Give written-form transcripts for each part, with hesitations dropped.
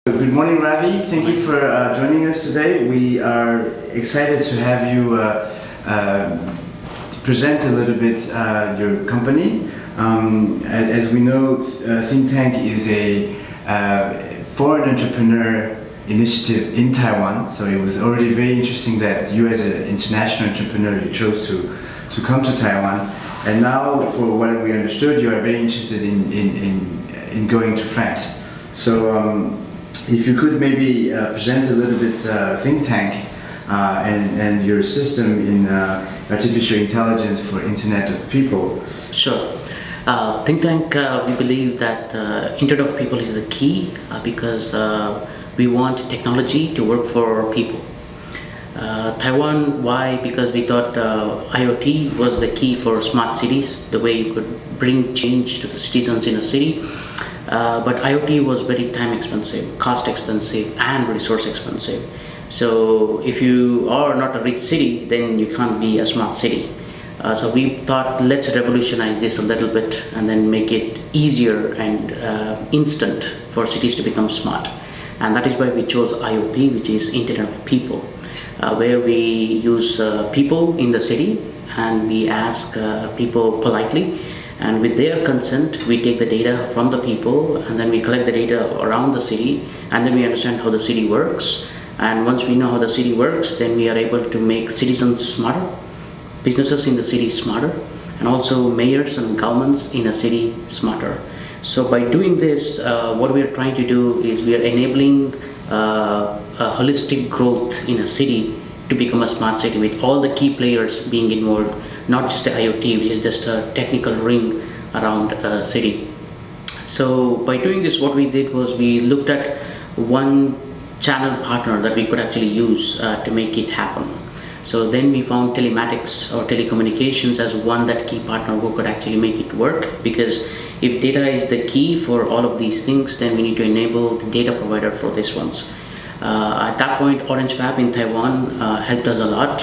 Good morning, Ravi. Thank you for joining us today. We are excited to have you present a little bit your company. As we know, ThinkTank is a foreign entrepreneur initiative in Taiwan, so it was already very interesting that you as an international entrepreneur you chose to come to Taiwan. And now, for what we understood, you are very interested in going to France. So if you could maybe present a little bit ThinkTank and your system in artificial intelligence for Internet of People. Sure. ThinkTank, we believe that Internet of People is the key because we want technology to work for people. Taiwan, why? Because we thought IoT was the key for smart cities, the way you could bring change to the citizens in a city. But IoT was very time expensive, cost expensive, and resource expensive. So if you are not a rich city, then you can't be a smart city. So we thought, let's revolutionize this a little bit and then make it easier and instant for cities to become smart. And that is why we chose IOP, which is Internet of People, where we use people in the city and we ask people politely, and with their consent we take the data from the people and then we collect the data around the city, and then we understand how the city works. And once we know how the city works, then we are able to make citizens smarter, businesses in the city smarter, and also mayors and governments in a city smarter. So by doing this, what we are trying to do is we are enabling a holistic growth in a city to become a smart city with all the key players being involved, not just the IoT, which is just a technical ring around a city. So by doing this, what we did was we looked at one channel partner that we could actually use to make it happen. So then we found telematics or telecommunications as one that key partner who could actually make it work, because if data is the key for all of these things, then we need to enable the data provider for these ones. At that point, Orange Fab in Taiwan helped us a lot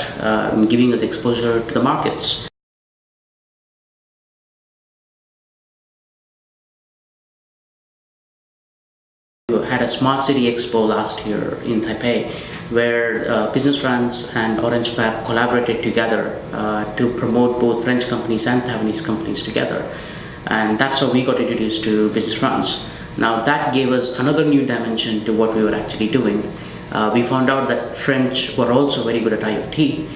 in giving us exposure to the markets. We had a Smart City Expo last year in Taipei, where Business France and Orange Fab collaborated together to promote both French companies and Taiwanese companies together. And that's how we got introduced to Business France. Now that gave us another new dimension to what we were actually doing. We found out that French were also very good at IoT,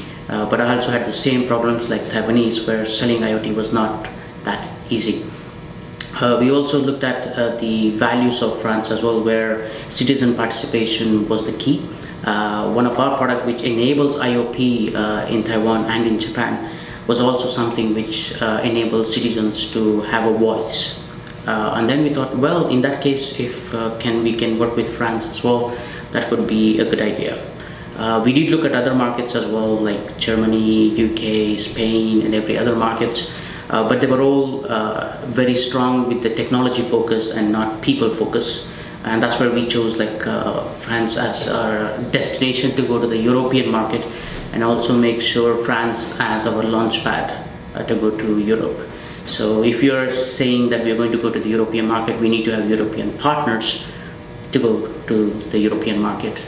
but I also had the same problems like Taiwanese, where selling IoT was not that easy. We also looked at the values of France as well, where citizen participation was the key. One of our products which enables IoP in Taiwan and in Japan was also something which enables citizens to have a voice. And then we thought, well, in that case, if we can work with France as well, that could be a good idea. We did look at other markets as well, like Germany, UK, Spain, and every other markets, but they were all very strong with the technology focus and not people focus. And that's where we chose France as our destination to go to the European market, and also make sure France as our launch pad to go to Europe. So if you're saying that we are going to go to the European market, we need to have European partners to go to the European market.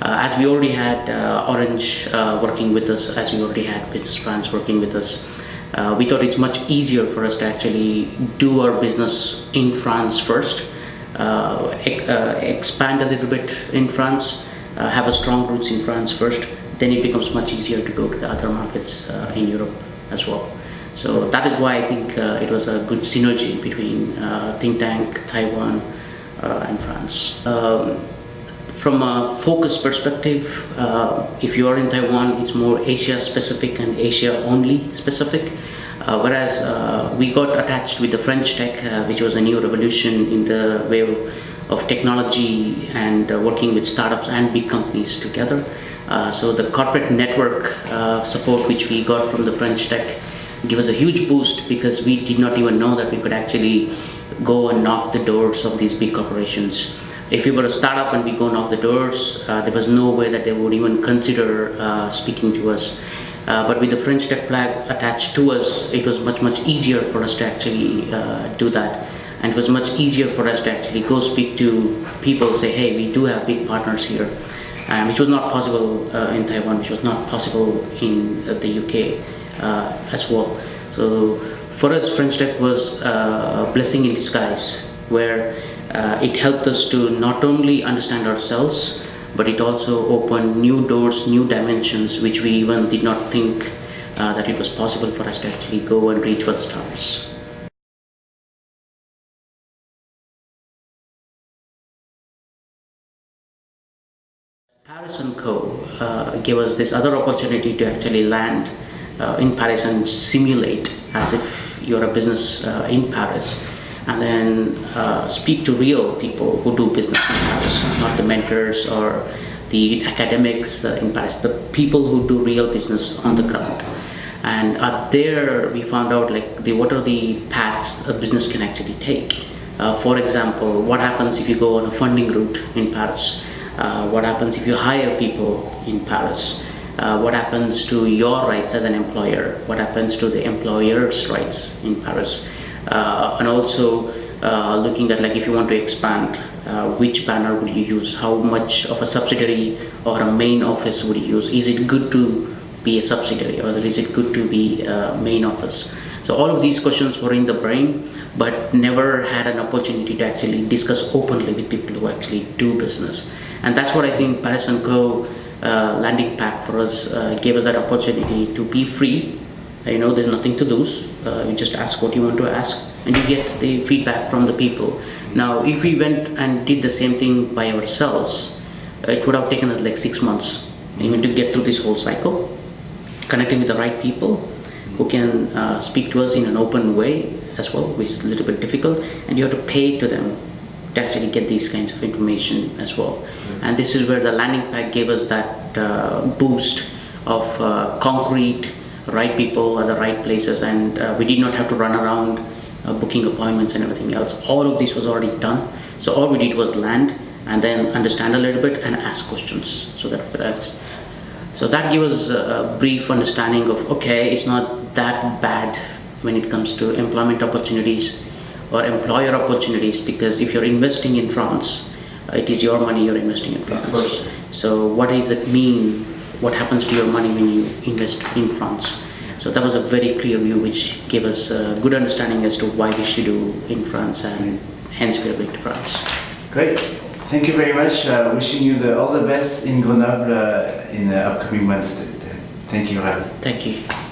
As we already had Orange working with us, as we already had Business France working with us, we thought it's much easier for us to actually do our business in France first, expand a little bit in France, have a strong roots in France first, then it becomes much easier to go to the other markets in Europe as well. So that is why I think it was a good synergy between ThinkTank, Taiwan, and France. From a focus perspective, if you are in Taiwan, it's more Asia specific and Asia only specific. Whereas we got attached with the French tech, which was a new revolution in the way of technology and working with startups and big companies together. So the corporate network support which we got from the French tech give us a huge boost, because we did not even know that we could actually go and knock the doors of these big corporations. If we were a startup and we go knock the doors, there was no way that they would even consider speaking to us. But with the French tech flag attached to us, it was much easier for us to actually do that. and it was much easier for us to actually go speak to people, say, hey, we do have big partners here, which was not possible in Taiwan, which was not possible in the UK as well. So for us, French Tech was a blessing in disguise, where it helped us to not only understand ourselves, but it also opened new doors, new dimensions, which we even did not think that it was possible for us to actually go and reach for the stars. Paris&Co gave us this other opportunity to actually land in Paris and simulate as if you're a business in Paris, and then speak to real people who do business in Paris, not the mentors or the academics in Paris, the people who do real business on the ground. And there we found out what are the paths a business can actually take. For example, what happens if you go on a funding route in Paris? What happens if you hire people in Paris? What happens to your rights as an employer? What happens to the employer's rights in Paris? And also looking at if you want to expand, which banner would you use? How much of a subsidiary or a main office would you use? Is it good to be a subsidiary, or is it good to be a main office? So all of these questions were in the brain, but never had an opportunity to actually discuss openly with people who actually do business. And that's what I think Paris&Co landing pack for us gave us that opportunity to be free. There's nothing to lose. You just ask what you want to ask, and you get the feedback from the people. Now, if we went and did the same thing by ourselves, it would have taken us 6 months even to get through this whole cycle, connecting with the right people who can speak to us in an open way as well, which is a little bit difficult, and you have to pay to them to actually get these kinds of information as well. And this is where the landing pack gave us that boost of concrete, right people at the right places, and we did not have to run around booking appointments and everything else. All of this was already done. So all we did was land and then understand a little bit and ask questions so that we could ask. So that gave us a brief understanding of, okay, it's not that bad when it comes to employment opportunities or employer opportunities, because if you're investing in France, it is your money you're investing in France. Of course. So what does it mean? What happens to your money when you invest in France? So that was a very clear view, which gave us a good understanding as to why we should do in France, and hence we are going to France. Great. Thank you very much. Wishing you all the best in Grenoble in the upcoming months. Thank you, Ravi. Thank you.